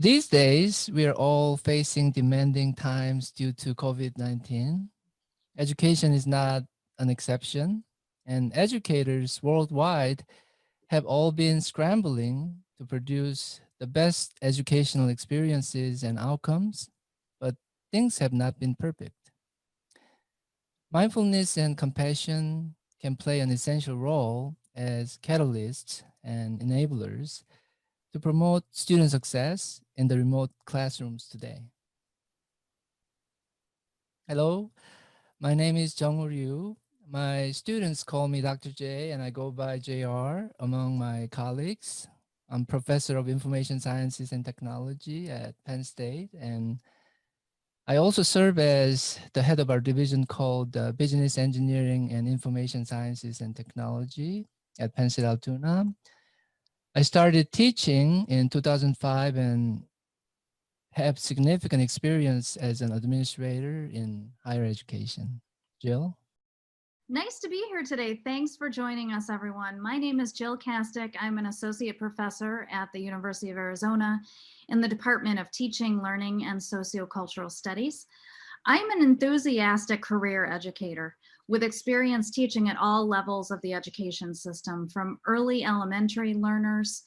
These days, we are all facing demanding times due to COVID-19. Education is not an exception, and educators worldwide have all been scrambling to produce the best educational experiences and outcomes, but things have not been perfect. Mindfulness and compassion can play an essential role as catalysts and enablers to promote student success in the remote classrooms today. Hello, my name is Jungwoo Ryu. My students call me Dr. J, and I go by JR among my colleagues. I'm professor of information sciences and technology at Penn State, and I also serve as the head of our division called Business Engineering and Information Sciences and Technology at Penn State Altoona. I started teaching in 2005 and have significant experience as an administrator in higher education. Jill? Nice to be here today. Thanks for joining us, everyone. My name is Jill Kastick. I'm an associate professor at the University of Arizona in the Department of Teaching, Learning, and Sociocultural Studies. I'm an enthusiastic career educator with experience teaching at all levels of the education system, from early elementary learners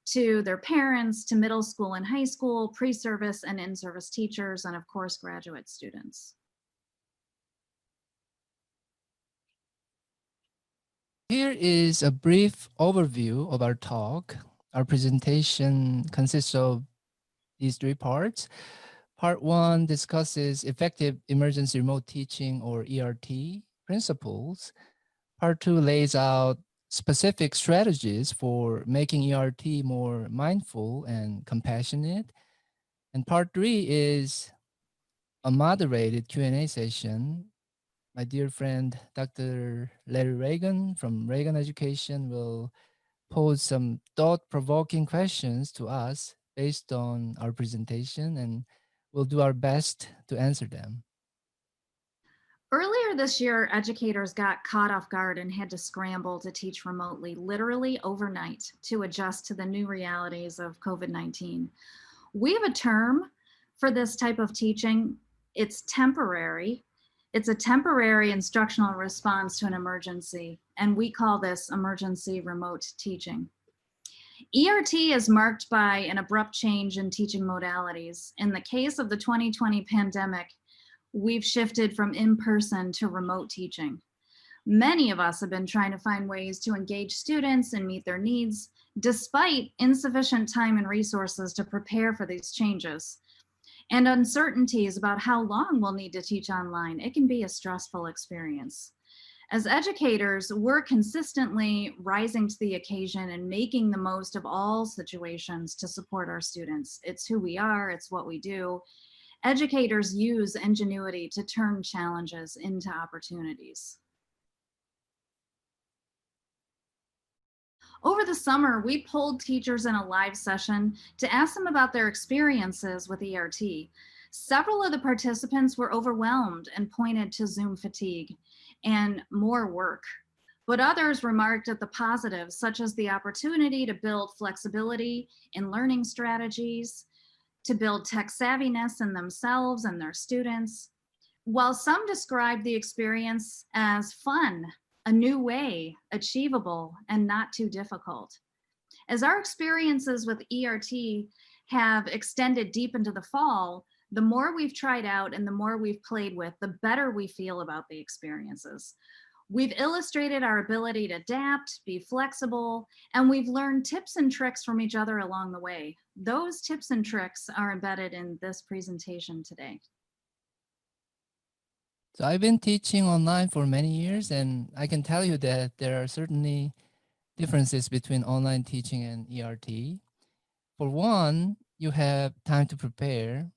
to their parents, to middle school and high school, pre-service and in-service teachers, and of course, graduate students. Here is a brief overview of our talk. Our presentation consists of these three parts. Part one discusses effective emergency remote teaching, or ERT, principles. Part two lays out specific strategies for making ERT more mindful and compassionate. And part three is a moderated Q&A session. My dear friend, Dr. Larry Reagan from Reagan Education will pose some thought-provoking questions to us based on our presentation, and we'll do our best to answer them. Earlier this year, educators got caught off guard and had to scramble to teach remotely, literally overnight, to adjust to the new realities of COVID-19. We have a term for this type of teaching. It's temporary. It's a temporary instructional response to an emergency, and we call this emergency remote teaching. ERT is marked by an abrupt change in teaching modalities. In the case of the 2020 pandemic, we've shifted from in-person to remote teaching. Many of us have been trying to find ways to engage students and meet their needs, despite insufficient time and resources to prepare for these changes. And uncertainties about how long we'll need to teach online. It can be a stressful experience. As educators, we're consistently rising to the occasion and making the most of all situations to support our students. It's who we are, it's what we do. Educators use ingenuity to turn challenges into opportunities. Over the summer, we polled teachers in a live session to ask them about their experiences with ERT. Several of the participants were overwhelmed and pointed to Zoom fatigue and more work. But others remarked at the positives, such as the opportunity to build flexibility in learning strategies, to build tech savviness in themselves and their students, while some described the experience as fun, a new way, achievable, and not too difficult. As our experiences with ERT have extended deep into the fall, the more we've tried out and the more we've played with, the better we feel about the experiences. We've illustrated our ability to adapt, be flexible, and we've learned tips and tricks from each other along the way. Those tips and tricks are embedded in this presentation today. So I've been teaching online for many years, and I can tell you that there are certainly differences between online teaching and ERT. For one, you have time to prepare.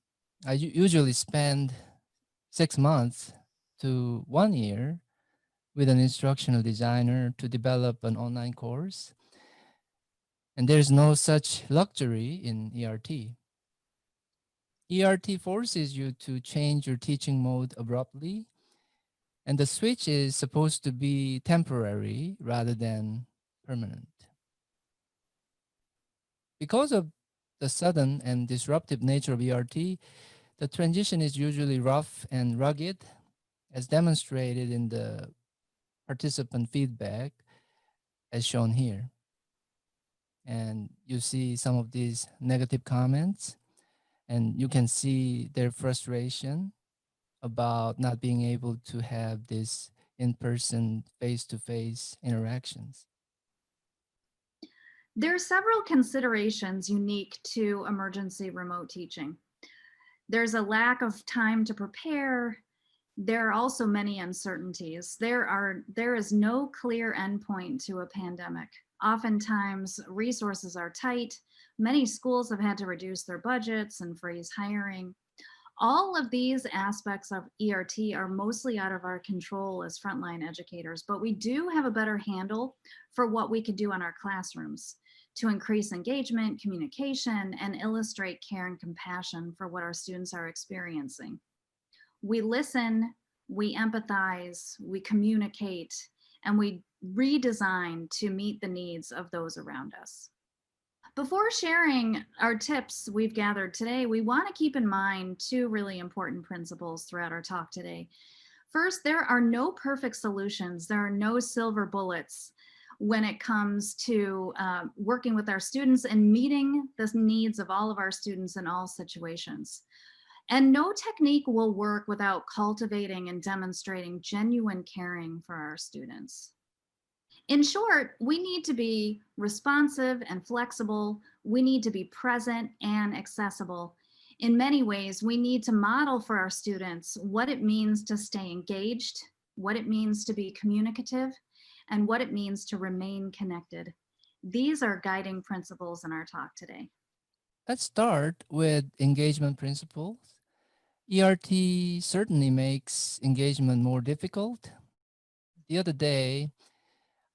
I usually spend 6 months to 1 year with an instructional designer to develop an online course. And there's no such luxury in ERT. ERT forces you to change your teaching mode abruptly, and the switch is supposed to be temporary rather than permanent. Because of the sudden and disruptive nature of ERT, the transition is usually rough and rugged, as demonstrated in the participant feedback as shown here. And you see some of these negative comments, and you can see their frustration about not being able to have this in-person face-to-face interactions. There are several considerations unique to emergency remote teaching. There's a lack of time to prepare. There are also many uncertainties. There is no clear endpoint to a pandemic. Oftentimes, resources are tight. Many schools have had to reduce their budgets and freeze hiring. All of these aspects of ERT are mostly out of our control as frontline educators, but we do have a better handle for what we could do in our classrooms to increase engagement, communication, and illustrate care and compassion for what our students are experiencing. We listen, we empathize, we communicate, and we redesign to meet the needs of those around us. Before sharing our tips we've gathered today, we want to keep in mind two really important principles throughout our talk today. First, there are no perfect solutions. There are no silver bullets when it comes to working with our students and meeting the needs of all of our students in all situations. And no technique will work without cultivating and demonstrating genuine caring for our students. In short, we need to be responsive and flexible. We need to be present and accessible. In many ways, we need to model for our students what it means to stay engaged, what it means to be communicative, and what it means to remain connected. These are guiding principles in our talk today. Let's start with engagement principles. ERT certainly makes engagement more difficult. The other day,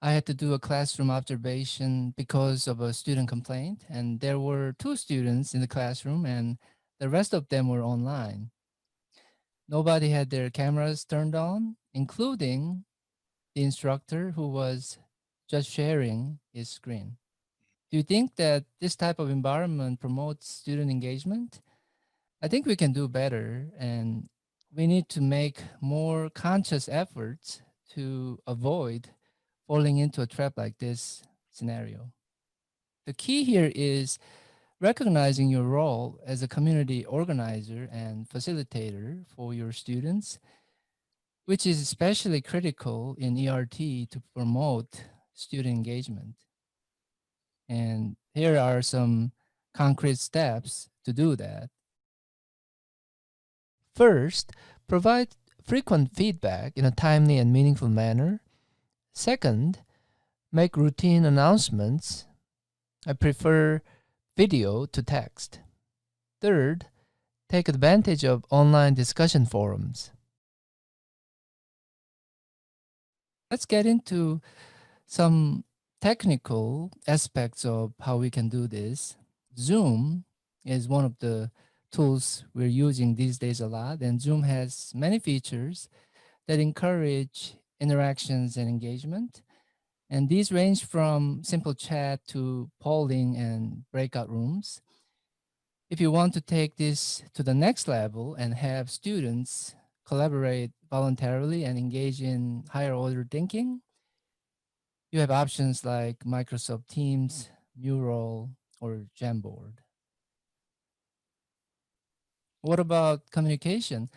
I had to do a classroom observation because of a student complaint, and there were 2 students in the classroom, and the rest of them were online. Nobody had their cameras turned on, including the instructor who was just sharing his screen. Do you think that this type of environment promotes student engagement? I think we can do better, and we need to make more conscious efforts to avoid falling into a trap like this scenario. The key here is recognizing your role as a community organizer and facilitator for your students, which is especially critical in ERT to promote student engagement. And here are some concrete steps to do that. First, provide frequent feedback in a timely and meaningful manner. Second, make routine announcements. I prefer video to text. Third, take advantage of online discussion forums. Let's get into some technical aspects of how we can do this. Zoom is one of the tools we're using these days a lot, and Zoom has many features that encourage interactions and engagement. And these range from simple chat to polling and breakout rooms. If you want to take this to the next level and have students collaborate voluntarily and engage in higher order thinking, you have options like Microsoft Teams, Mural, or Jamboard. What about communication,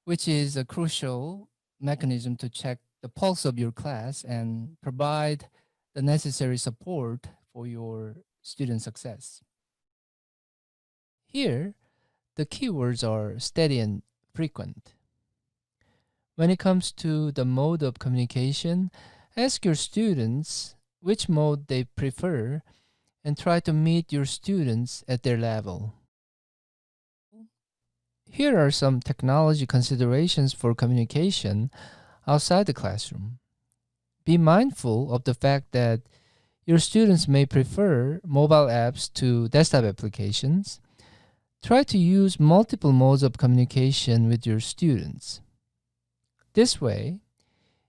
which is a crucial mechanism to check the pulse of your class and provide the necessary support for your student success? Here, the keywords are steady and frequent. When it comes to the mode of communication, ask your students which mode they prefer and try to meet your students at their level. Here are some technology considerations for communication outside the classroom. Be mindful of the fact that your students may prefer mobile apps to desktop applications. Try to use multiple modes of communication with your students. This way,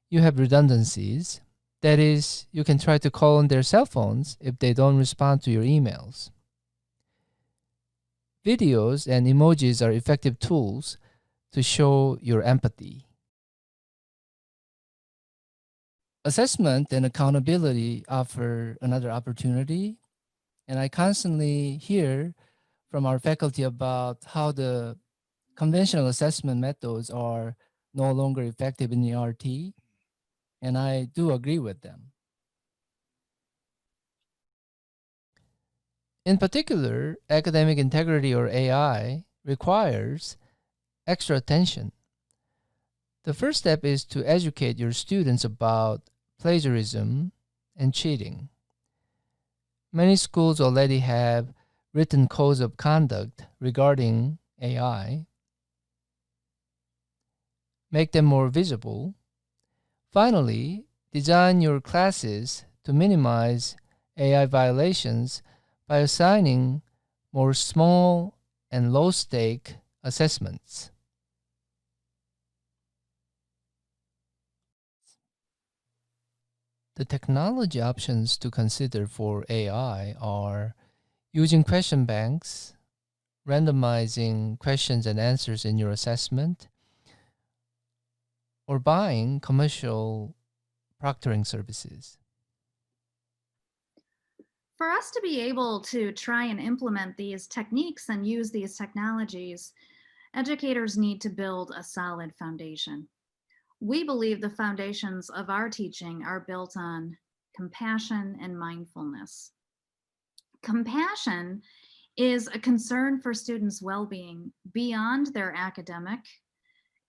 you have redundancies. That is, you can try to call on their cell phones if they don't respond to your emails. Videos and emojis are effective tools to show your empathy. Assessment and accountability offer another opportunity, and I constantly hear from our faculty about how the conventional assessment methods are no longer effective in ERT, and I do agree with them. In particular, academic integrity or AI requires extra attention. The first step is to educate your students about plagiarism and cheating. Many schools already have written codes of conduct regarding AI. Make them more visible. Finally, design your classes to minimize AI violations by assigning more small and low stake assessments. The technology options to consider for AI are using question banks, randomizing questions and answers in your assessment, or buying commercial proctoring services. For us to be able to try and implement these techniques and use these technologies, educators need to build a solid foundation. We believe the foundations of our teaching are built on compassion and mindfulness. Compassion is a concern for students' well being beyond their academic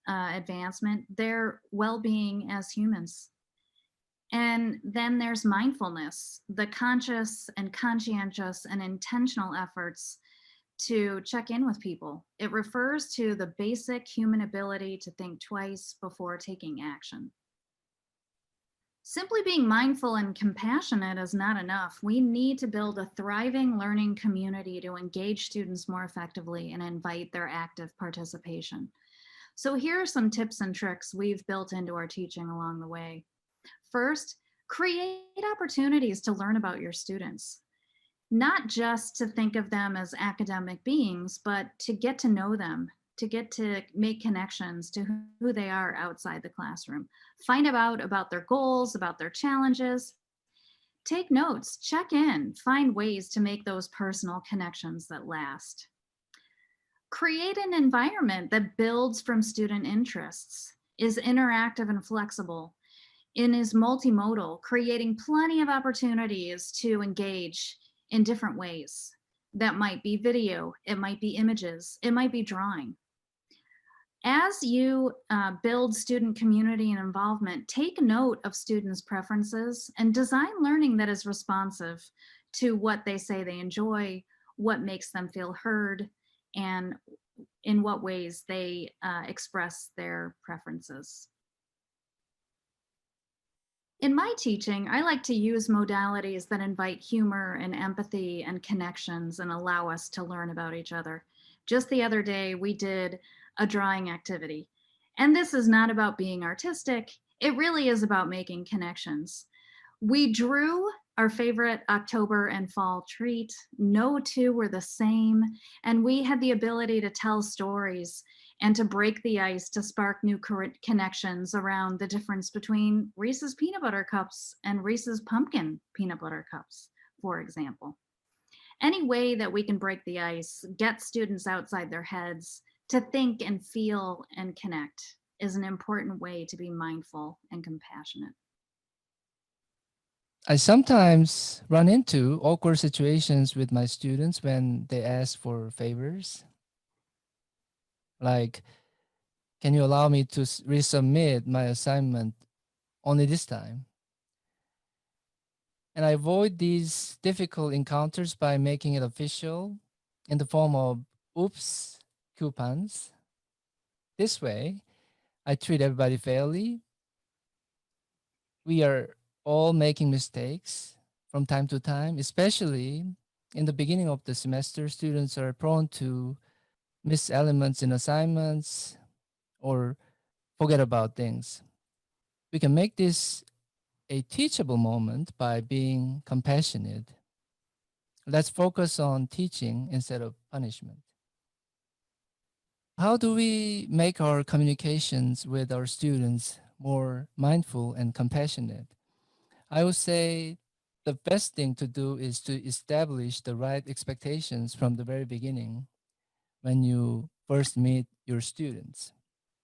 advancement, their well being as humans. And then there's mindfulness, the conscious and conscientious and intentional efforts to check in with people. It refers to the basic human ability to think twice before taking action. Simply being mindful and compassionate is not enough. We need to build a thriving learning community to engage students more effectively and invite their active participation. So here are some tips and tricks we've built into our teaching along the way. First, create opportunities to learn about your students, not just to think of them as academic beings, but to get to know them, to get to make connections to who they are outside the classroom. Find out about their goals, about their challenges. Take notes, check in, find ways to make those personal connections that last. Create an environment that builds from student interests, is interactive and flexible, and is multimodal, creating plenty of opportunities to engage in different ways. That might be video, it might be images, it might be drawing. As you build student community and involvement, take note of students' preferences and design learning that is responsive to what they say they enjoy, what makes them feel heard, and in what ways they express their preferences. In my teaching, I like to use modalities that invite humor and empathy and connections and allow us to learn about each other. Just the other day, we did a drawing activity. And this is not about being artistic, it really is about making connections. We drew our favorite October and fall treat. No two were the same. And we had the ability to tell stories and to break the ice to spark new connections around the difference between Reese's peanut butter cups and Reese's pumpkin peanut butter cups, for example. Any way that we can break the ice, get students outside their heads to think and feel and connect is an important way to be mindful and compassionate. I sometimes run into awkward situations with my students when they ask for favors. Like, can you allow me to resubmit my assignment only this time? And I avoid these difficult encounters by making it official in the form of oops coupons. This way, I treat everybody fairly. We are all making mistakes from time to time, especially in the beginning of the semester. Students are prone to miss elements in assignments or forget about things. We can make this a teachable moment by being compassionate. Let's focus on teaching instead of punishment. How do we make our communications with our students more mindful and compassionate? I would say the best thing to do is to establish the right expectations from the very beginning when you first meet your students,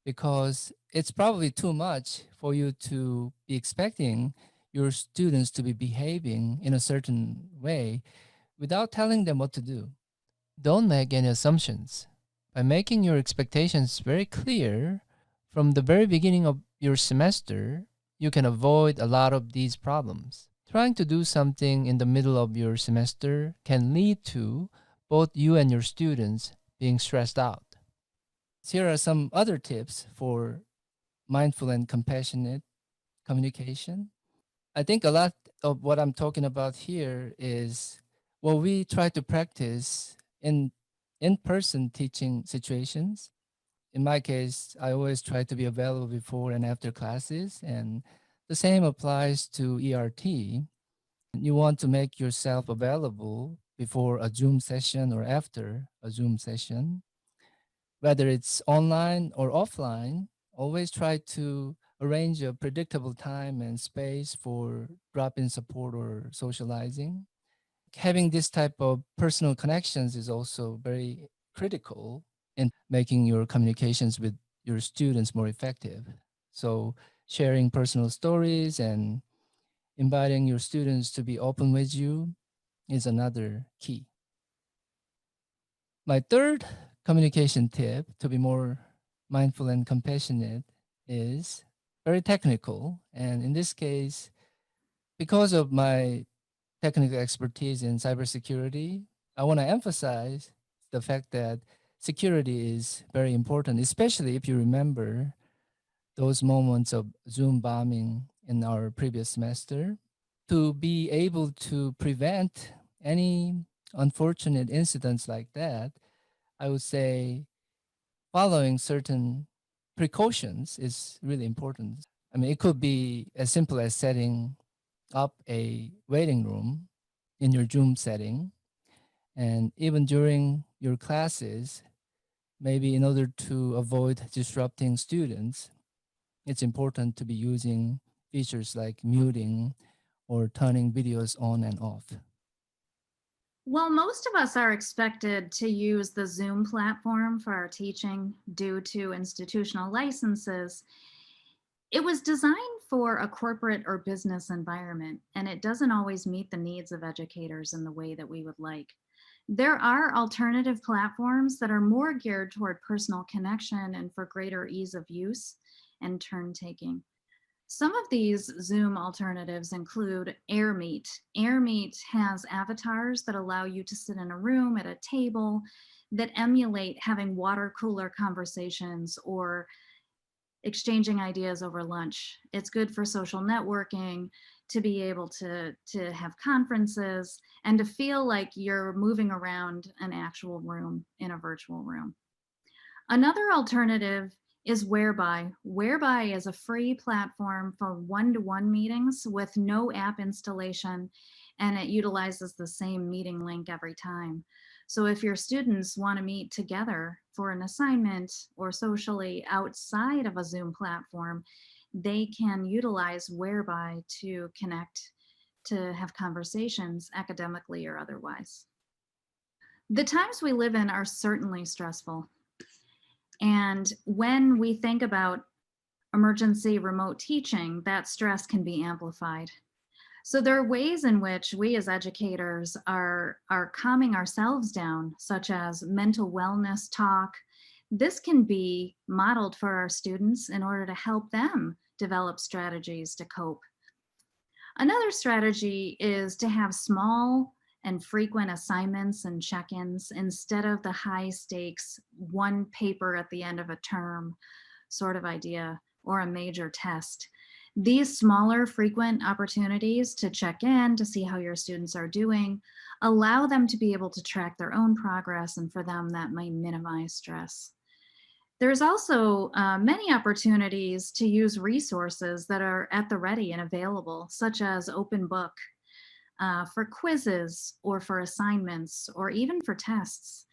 because it's probably too much for you to be expecting your students to be behaving in a certain way without telling them what to do. Don't make any assumptions. By making your expectations very clear from the very beginning of your semester, you can avoid a lot of these problems. Trying to do something in the middle of your semester can lead to both you and your students being stressed out. Here are some other tips for mindful and compassionate communication. I think a lot of what I'm talking about here is what we try to practice in-person teaching situations. In my case, I always try to be available before and after classes, and the same applies to ERT. You want to make yourself available before a Zoom session or after a Zoom session, whether it's online or offline. Always try to arrange a predictable time and space for drop-in support or socializing. Having this type of personal connections is also very critical in making your communications with your students more effective. So sharing personal stories and inviting your students to be open with you is another key. My third communication tip to be more mindful and compassionate is very technical. And in this case, because of my technical expertise in cybersecurity, I want to emphasize the fact that security is very important, especially if you remember those moments of Zoom bombing in our previous semester. To be able to prevent any unfortunate incidents like that, I would say following certain precautions is really important. I mean, it could be as simple as setting up a waiting room in your Zoom setting. And even during your classes, maybe in order to avoid disrupting students, it's important to be using features like muting or turning videos on and off. Well, most of us are expected to use the Zoom platform for our teaching due to institutional licenses. It was designed for a corporate or business environment, and it doesn't always meet the needs of educators in the way that we would like. There are alternative platforms that are more geared toward personal connection and for greater ease of use and turn taking. Some of these Zoom alternatives include AirMeet. AirMeet has avatars that allow you to sit in a room at a table that emulate having water cooler conversations or exchanging ideas over lunch. It's good for social networking, to be able to have conferences and to feel like you're moving around an actual room in a virtual room. Another alternative is Whereby. Whereby is a free platform for one-to-one meetings with no app installation, and it utilizes the same meeting link every time. So if your students want to meet together for an assignment or socially outside of a Zoom platform, they can utilize Whereby to connect, to have conversations academically or otherwise. The times we live in are certainly stressful. And when we think about emergency remote teaching, that stress can be amplified. So there are ways in which we as educators are calming ourselves down, such as mental wellness talk. This can be modeled for our students in order to help them develop strategies to cope. Another strategy is to have small and frequent assignments and check-ins instead of the high stakes one paper at the end of a term sort of idea or a major test. These smaller frequent opportunities to check in to see how your students are doing allow them to be able to track their own progress, and for them that might minimize stress. There's also many opportunities to use resources that are at the ready and available, such as open book for quizzes or for assignments or even for tests.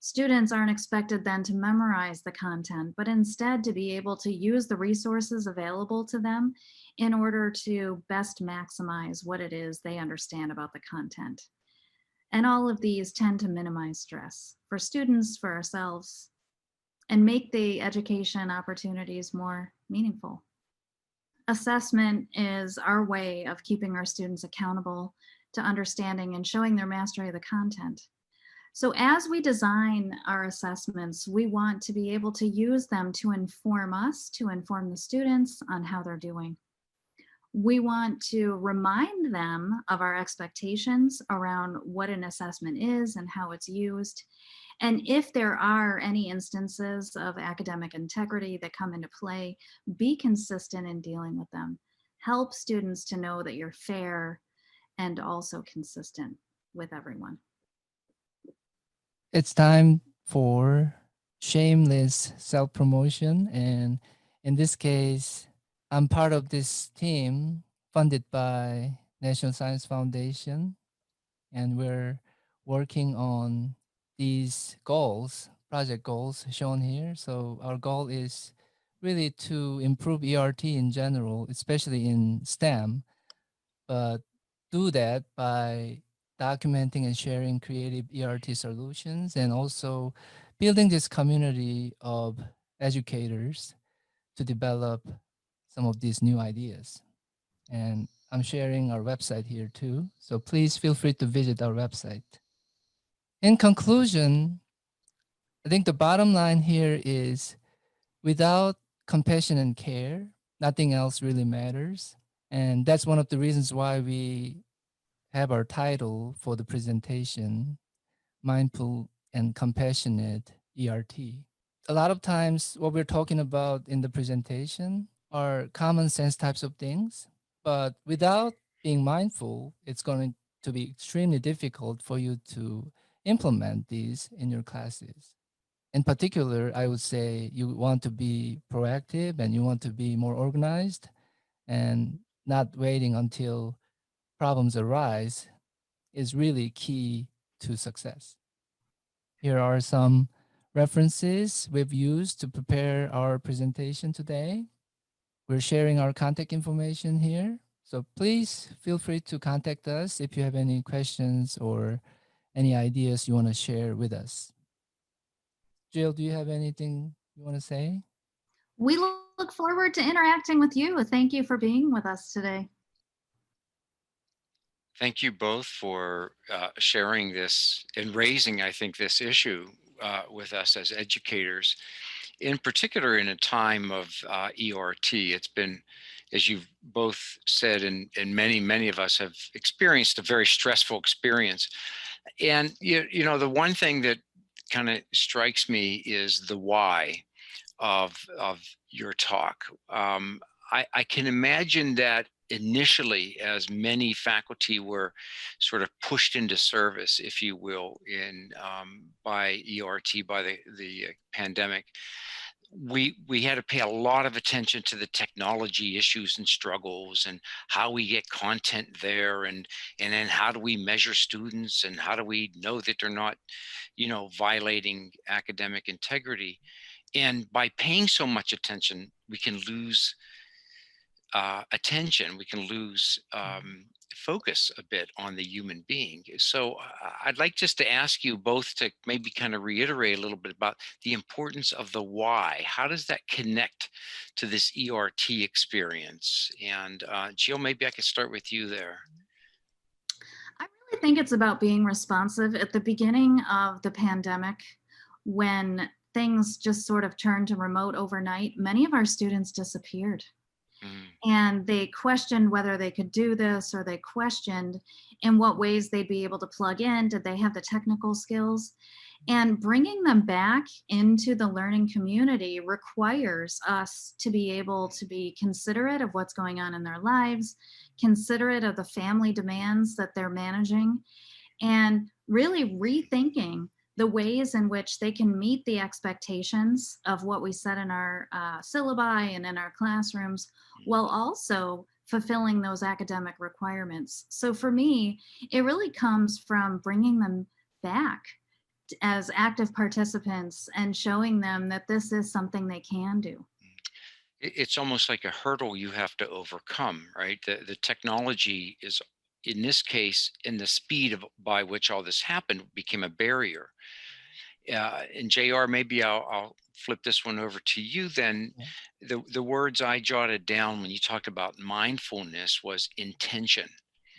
Students aren't expected then to memorize the content, but instead to be able to use the resources available to them in order to best maximize what it is they understand about the content. And all of these tend to minimize stress for students, for ourselves, and make the education opportunities more meaningful. Assessment is our way of keeping our students accountable to understanding and showing their mastery of the content. So, as we design our assessments, we want to be able to use them to inform us, to inform the students on how they're doing. We want to remind them of our expectations around what an assessment is and how it's used. And if there are any instances of academic integrity that come into play, be consistent in dealing with them. Help students to know that you're fair and also consistent with everyone. It's time for shameless self promotion. And in this case, I'm part of this team funded by National Science Foundation, and we're working on these goals, project goals shown here. So our goal is really to improve ERT in general, especially in STEM, but do that by documenting and sharing creative ERT solutions and also building this community of educators to develop some of these new ideas. And I'm sharing our website here too. So please feel free to visit our website. In conclusion, I think the bottom line here is without compassion and care, nothing else really matters. And that's one of the reasons why we have our title for the presentation, Mindful and Compassionate ERT. A lot of times, what we're talking about in the presentation are common sense types of things, but without being mindful, it's going to be extremely difficult for you to implement these in your classes. In particular, I would say you want to be proactive and you want to be more organized and not waiting until problems arise is really key to success. Here are some references we've used to prepare our presentation today. We're sharing our contact information here. So please feel free to contact us if you have any questions or any ideas you want to share with us. Jill, do you have anything you want to say? We look forward to interacting with you. Thank you for being with us today. Thank you both for sharing this and raising, I think, this issue with us as educators, in particular in a time of ERT. It's been, as you've both said, and many of us have experienced a very stressful experience. And you know, the one thing that kind of strikes me is the why of your talk. I can imagine that initially, as many faculty were sort of pushed into service, if you will, in by ERT, by the pandemic, we had to pay a lot of attention to the technology issues and struggles and how we get content there, and then how do we measure students and how do we know that they're not, you know, violating academic integrity. And by paying so much attention, we can lose attention, we can lose focus a bit on the human being. So I'd like just to ask you both to maybe kind of reiterate a little bit about the importance of the why. How does that connect to this ERT experience? And Jill, maybe I could start with you there. I really think it's about being responsive. At the beginning of the pandemic, when things just sort of turned to remote overnight, many of our students disappeared. Mm, And they questioned whether they could do this, or they questioned in what ways they'd be able to plug in. Did they have the technical skills? And bringing them back into the learning community requires us to be able to be considerate of what's going on in their lives, considerate of the family demands that they're managing, and really rethinking the ways in which they can meet the expectations of what we set in our syllabi and in our classrooms, while also fulfilling those academic requirements. So for me, it really comes from bringing them back as active participants and showing them that this is something they can do. It's almost like a hurdle you have to overcome, right? The technology is, in this case, in the speed of by which all this happened became a barrier. And JR, maybe I'll flip this one over to you then. Yeah. The words I jotted down when you talked about mindfulness was intention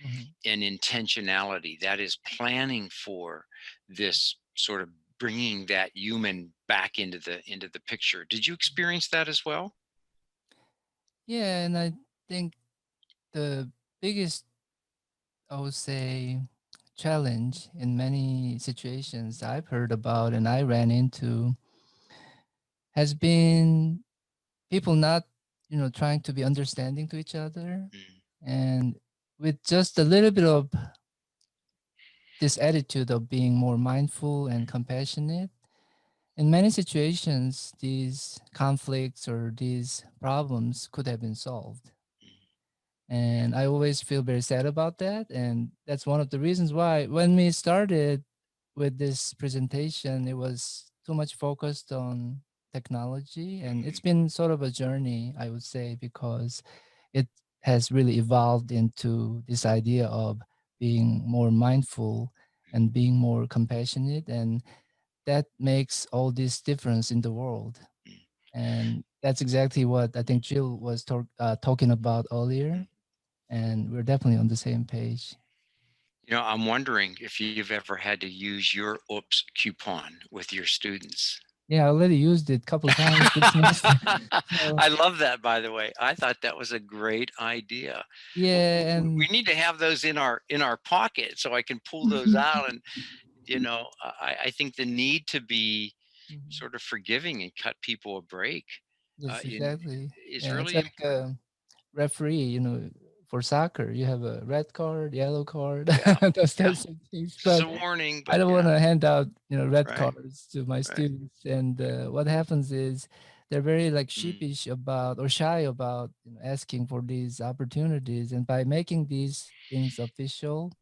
Mhm. and intentionality. That is planning for this sort of bringing that human back into the picture. Did you experience that as well? Yeah, and I think the biggest, I would say, challenge in many situations I've heard about and I ran into has been people not, trying to be understanding to each other, Mm, and with just a little bit of this attitude of being more mindful and compassionate. In many situations, these conflicts or these problems could have been solved. mm, And I always feel very sad about that. And that's one of the reasons why, when we started with this presentation, it was too much focused on technology. And it's mhm, been sort of a journey, I would say, because it has really evolved into this idea of being more mindful and being more compassionate. And that makes all this difference in the world. mm, And that's exactly what I think Jill was talking about mm. earlier. And we're definitely on the same page. I'm wondering if you've ever had to use your oops coupon with your students. Yeah, I already used it a couple of times this semester. So I love that, by the way. I thought that was a great idea. yeah, We and need to have those in our pocket so I can pull those out. And I think the need to be Mhm. sort of forgiving and cut people a break Yes, in exactly. is Yeah, it's really like a referee, for soccer, you have a red card, yellow card, yeah, those yeah. types of things. This is But a warning, I but don't want yeah, to hand out, red right, cards to my right. students. And what happens is they're very like Mm, sheepish about or shy about asking for these opportunities. And by making these things official,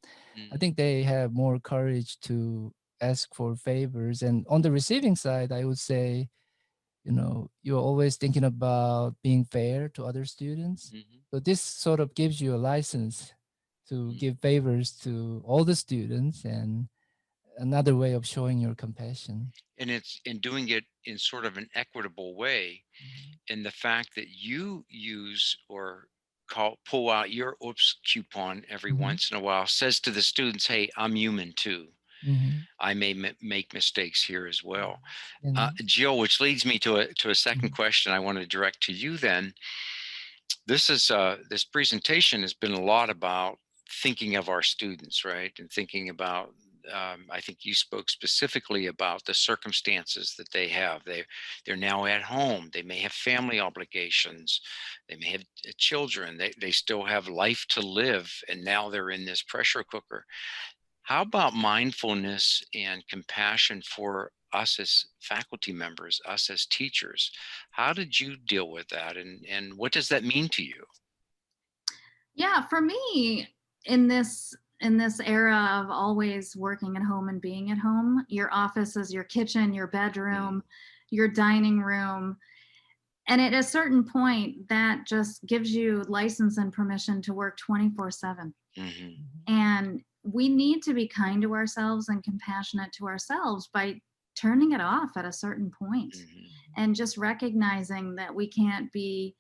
I mm, think they have more courage to ask for favors. And on the receiving side, I would say, you're always thinking about being fair to other students. mhm, So this sort of gives you a license to mm. give favors to all the students, and another way of showing your compassion. And it's in doing it in sort of an equitable way. Mhm. And the fact that you use or pull out your oops coupon every Mhm. once in a while says to the students, hey, I'm human too. Mhm. I may make mistakes here as well. Yes. And Jill, which leads me to a second mhm. question I want to direct to you then. This presentation has been a lot about thinking of our students, right? And thinking about I think you spoke specifically about the circumstances that they have. They're now at home. They may have family obligations. They may have children. They still have life to live, and now they're in this pressure cooker. How about mindfulness and compassion for us as faculty members, us as teachers? How did you deal with that, and what does that mean to you? Yeah, for me, in this era of always working at home and being at home, your office is your kitchen, your Mm, bedroom, your dining room. And at a certain point, that just gives you license and permission to work 24/7. mhm, Mhm. And we need to be kind to ourselves and compassionate to ourselves by turning it off at a certain point mhm, and just recognizing that we can't be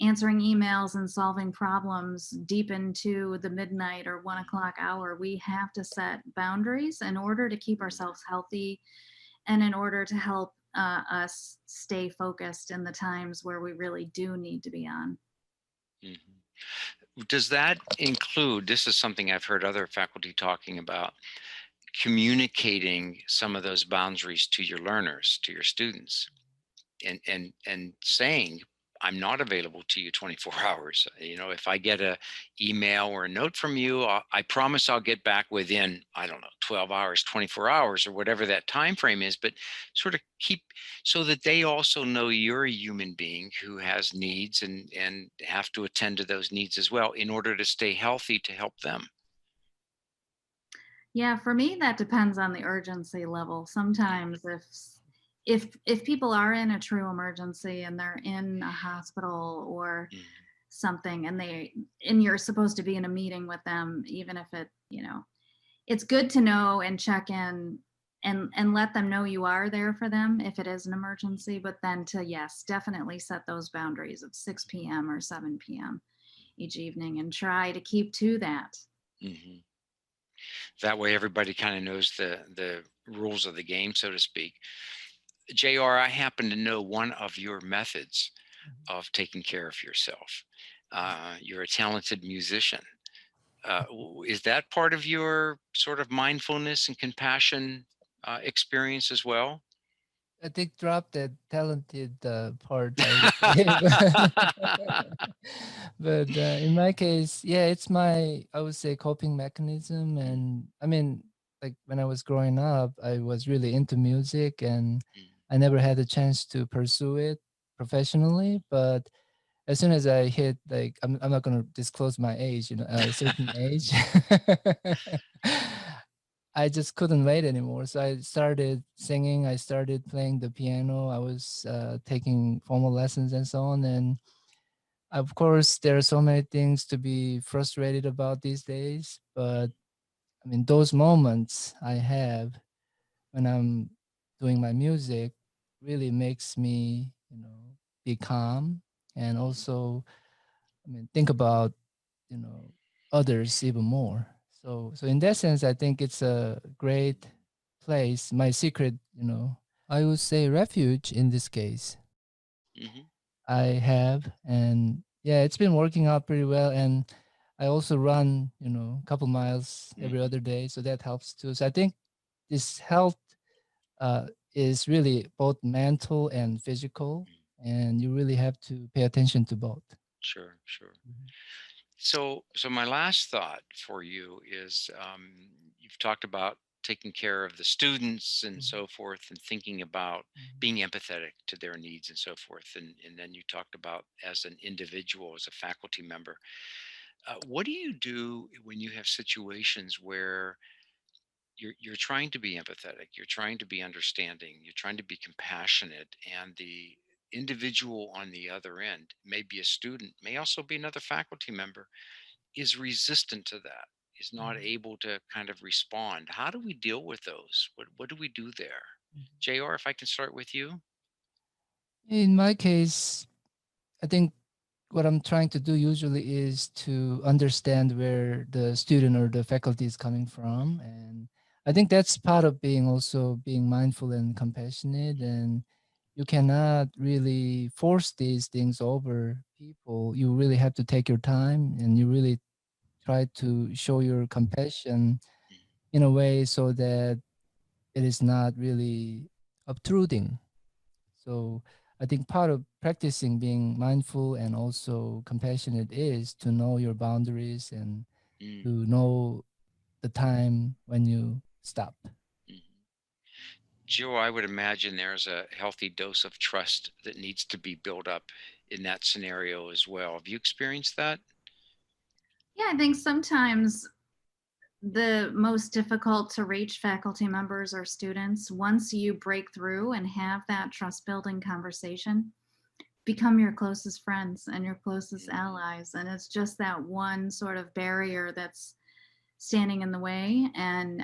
answering emails and solving problems deep into the midnight or 1 o'clock hour. We have to set boundaries in order to keep mhm, ourselves healthy and in order to help us stay focused in the times where we really do need to be on. mhm. Does that include, this is something I've heard other faculty talking about, communicating some of those boundaries to your learners, to your students? And saying, I'm not available to you 24 hours. If I get a email or a note from you, I promise I'll get back within, I don't know, 12 hours, 24 hours, or whatever that time frame is. But sort of keep, so that they also know you're a human being who has needs and have to attend to those needs as well in order to stay healthy to help them. Yeah, for me that depends on the urgency level. Sometimes if people are in a true emergency and they're in a hospital or Mhm. something and you're supposed to be in a meeting with them, even if it's good to know and check in and let them know you are there for them if it is an emergency, but then to, yes, definitely set those boundaries of 6 p.m. or 7 p.m. each evening and try to keep to that. Mhm. That way everybody kind of knows the rules of the game, so to speak. JR, I happen to know one of your methods of taking care of yourself. You're a talented musician. Is that part of your sort of mindfulness and compassion experience as well? I think drop that talented part, I would say. But in my case, yeah, it's my, I would say, coping mechanism. Mm, And I mean, like when I was growing up, I was really into music and mm, I never had a chance to pursue it professionally. But as soon as I hit, like, I'm not going to disclose my age, a certain age. I just couldn't wait anymore. So I started singing. I started playing the piano. I was taking formal lessons and so on. And of course, there are so many things to be frustrated about these days. But I mean, those moments I have when I'm doing my music really makes me, be calm and mm, also, I mean, think about, you know, others even more. So in that sense, I think it's a great place. My secret, I would say refuge in this case. mhm, I have, and yeah, it's been working out pretty well. And I also run, a couple miles every mhm. other day, so that helps too. So I think this health uh, is really both mental and physical, and you really have to pay attention to both. Sure, sure. Mhm. So my last thought for you is you've talked about taking care of the students and Mhm. so forth, and thinking about Mhm. being empathetic to their needs and so forth, and then you talked about as an individual, as a faculty member. What do you do when you have situations where you're trying to be empathetic, you're trying to be understanding, you're trying to be compassionate, and the individual on the other end, maybe a student, may also be another faculty member, is resistant to that, is not Mhm. able to kind of respond? How do we deal with those? What do we do there? Mhm. JR, if I can start with you. In my case, I think what I'm trying to do usually is to understand where the student or the faculty is coming from. And I think that's part of being also being mindful and compassionate. And you cannot really force these things over people. You really have to take your time and you really try to show your compassion in a way so that it is not really obtruding. So I think part of practicing being mindful and also compassionate is to know your boundaries and Mm, to know the time when you stop. mhm. Joe, I would imagine there's a healthy dose of trust that needs to be built up in that scenario as well. Have you experienced that? Yeah, I think sometimes the most difficult to reach faculty members or students, once you break through and have that trust building conversation, become your closest friends and your closest Mhm, allies. And it's just that one sort of barrier that's standing in the way. And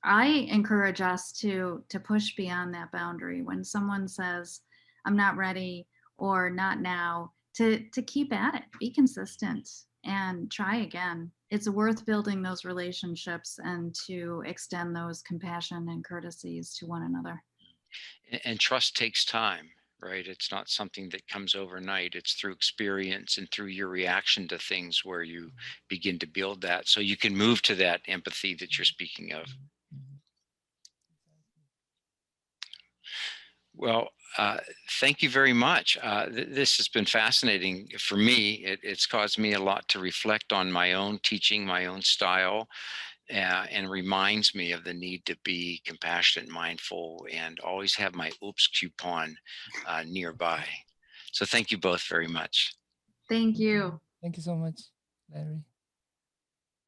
I encourage us to push beyond that boundary. When someone says, "I'm not ready" or "not now," to keep at it, be consistent, and try again. It's worth building those relationships and to extend those compassion and courtesies to one another. and trust takes time, right? It's not something that comes overnight. It's through experience and through your reaction to things where you begin to build that, so you can move to that empathy that you're speaking of. Mhm. Mhm. Well, thank you very much. This has been fascinating for me. It's caused me a lot to reflect on my own teaching, my own style, and reminds me of the need to be compassionate, mindful, and always have my oops coupon nearby. So thank you both very much. Thank you. Thank you so much, Larry.